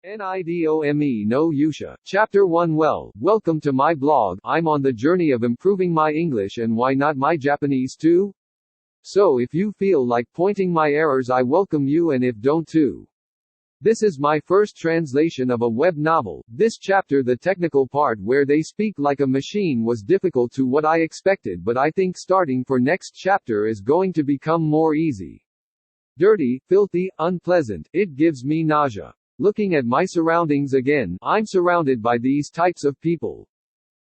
NIDOME no Yusha Chapter 1. Welcome to my blog. I'm on the journey of improving my English and why not my Japanese too? So if you feel like pointing my errors, I welcome you, and if don't too. This is my first translation of a web novel. This chapter, the technical part where they speak like a machine, was difficult to what I expected, but I think starting for next chapter is going to become more easy. Dirty, filthy, unpleasant. It gives me nausea. Looking at my surroundings again, I'm surrounded by these types of people.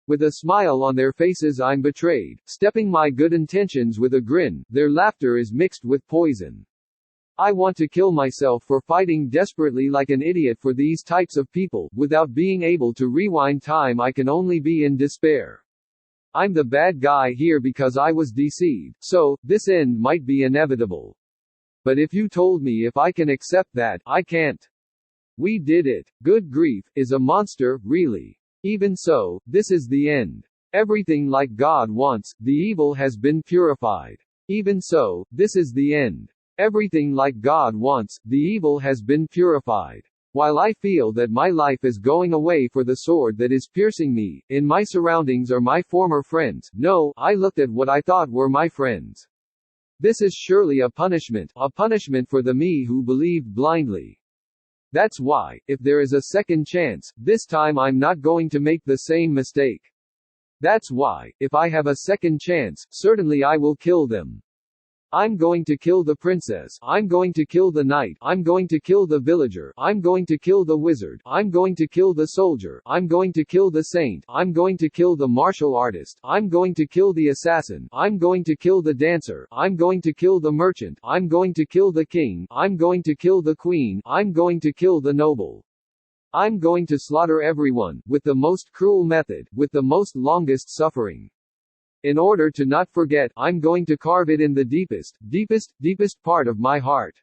With a smile on their faces, I'm betrayed, stepping my good intentions with a grin. Their laughter is mixed with poison. I want to kill myself for fighting desperately like an idiot for these types of people. Without being able to rewind time, I can only be in despair. I'm the bad guy here because I was deceived, so this end might be inevitable. But if you told me if I can accept that, I can't. We did it. Good grief, is a monster, really? Even so, this is the end. Everything like God wants, the evil has been purified. Even so, this is the end. Everything like God wants, the evil has been purified. While I feel that my life is going away for the sword that is piercing me, in my surroundings are my former friends. No, I looked at what I thought were my friends. This is surely a punishment for the me who believed blindly. That's why, if there is a second chance, this time I'm not going to make the same mistake. That's why, if I have a second chance, certainly I will kill them. I'm going to kill the princess. I'm going to kill the knight. I'm going to kill the villager. I'm going to kill the wizard. I'm going to kill the soldier. I'm going to kill the saint. I'm going to kill the martial artist. I'm going to kill the assassin. I'm going to kill the dancer. I'm going to kill the merchant. I'm going to kill the king. I'm going to kill the queen. I'm going to kill the noble. I'm going to slaughter everyone, with the most cruel method, with the most longest suffering. In order to not forget, I'm going to carve it in the deepest part of my heart.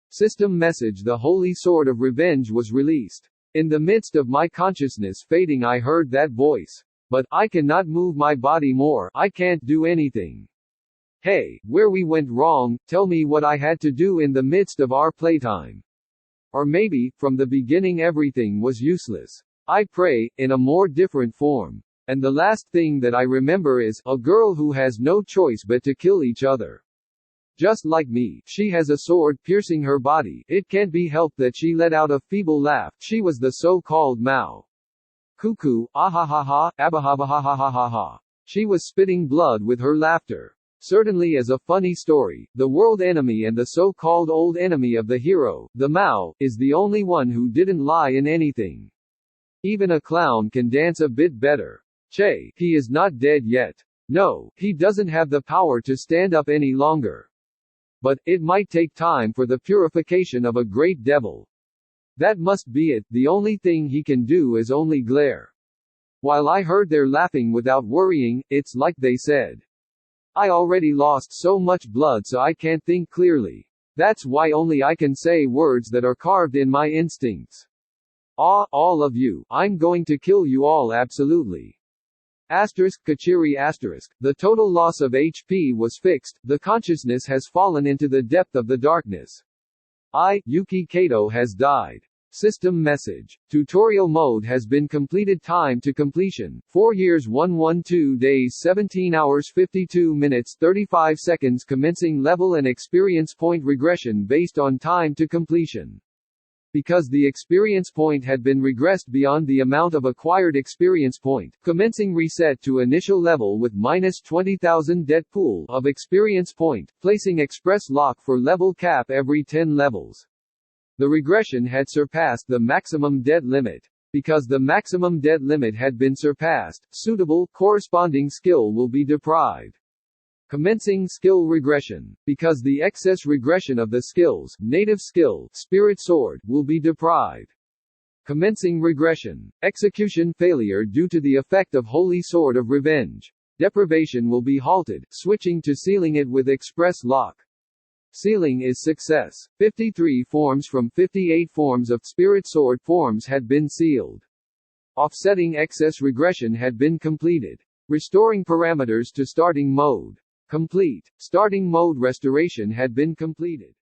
System message: the holy sword of revenge was released. In the midst of my consciousness fading, I heard that voice. But, I cannot move my body more, I can't do anything. Hey, where we went wrong, tell me what I had to do in the midst of our playtime. Or maybe, from the beginning everything was useless. I pray, in a more different form. And the last thing that I remember is, a girl who has no choice but to kill each other. Just like me, she has a sword piercing her body. It can't be helped that she let out a feeble laugh. She was the so-called Mao. Cuckoo, ahahaha, abahabahahahaha. She was spitting blood with her laughter. Certainly as a funny story, the world enemy and the so-called old enemy of the hero, the Mao, is the only one who didn't lie in anything. Even a clown can dance a bit better. Che, he is not dead yet. No, he doesn't have the power to stand up any longer. But, it might take time for the purification of a great devil. That must be it, the only thing he can do is only glare. While I heard their laughing without worrying, it's like they said. I already lost so much blood so I can't think clearly. That's why only I can say words that are carved in my instincts. All of you, I'm going to kill you all absolutely. Kachiri *, the total loss of HP was fixed, the consciousness has fallen into the depth of the darkness. Ukei Kaito has died. System message. Tutorial mode has been completed. Time to completion, 4 years 112 days 17 hours 52 minutes 35 seconds. Commencing level and experience point regression based on time to completion. Because the experience point had been regressed beyond the amount of acquired experience point, commencing reset to initial level with minus 20,000 det pool of experience point, placing express lock for level cap every 10 levels. The regression had surpassed the maximum det limit. Because the maximum det limit had been surpassed, suitable, corresponding skill will be deprived. Commencing skill regression. Because the excess regression of the skills, native skill, spirit sword, will be deprived. Commencing regression. Execution failure due to the effect of holy sword of revenge. Deprivation will be halted, switching to sealing it with express lock. Sealing is success. 53 forms from 58 forms of spirit sword forms had been sealed. Offsetting excess regression had been completed. Restoring parameters to starting mode. Complete. Starting mode restoration had been completed.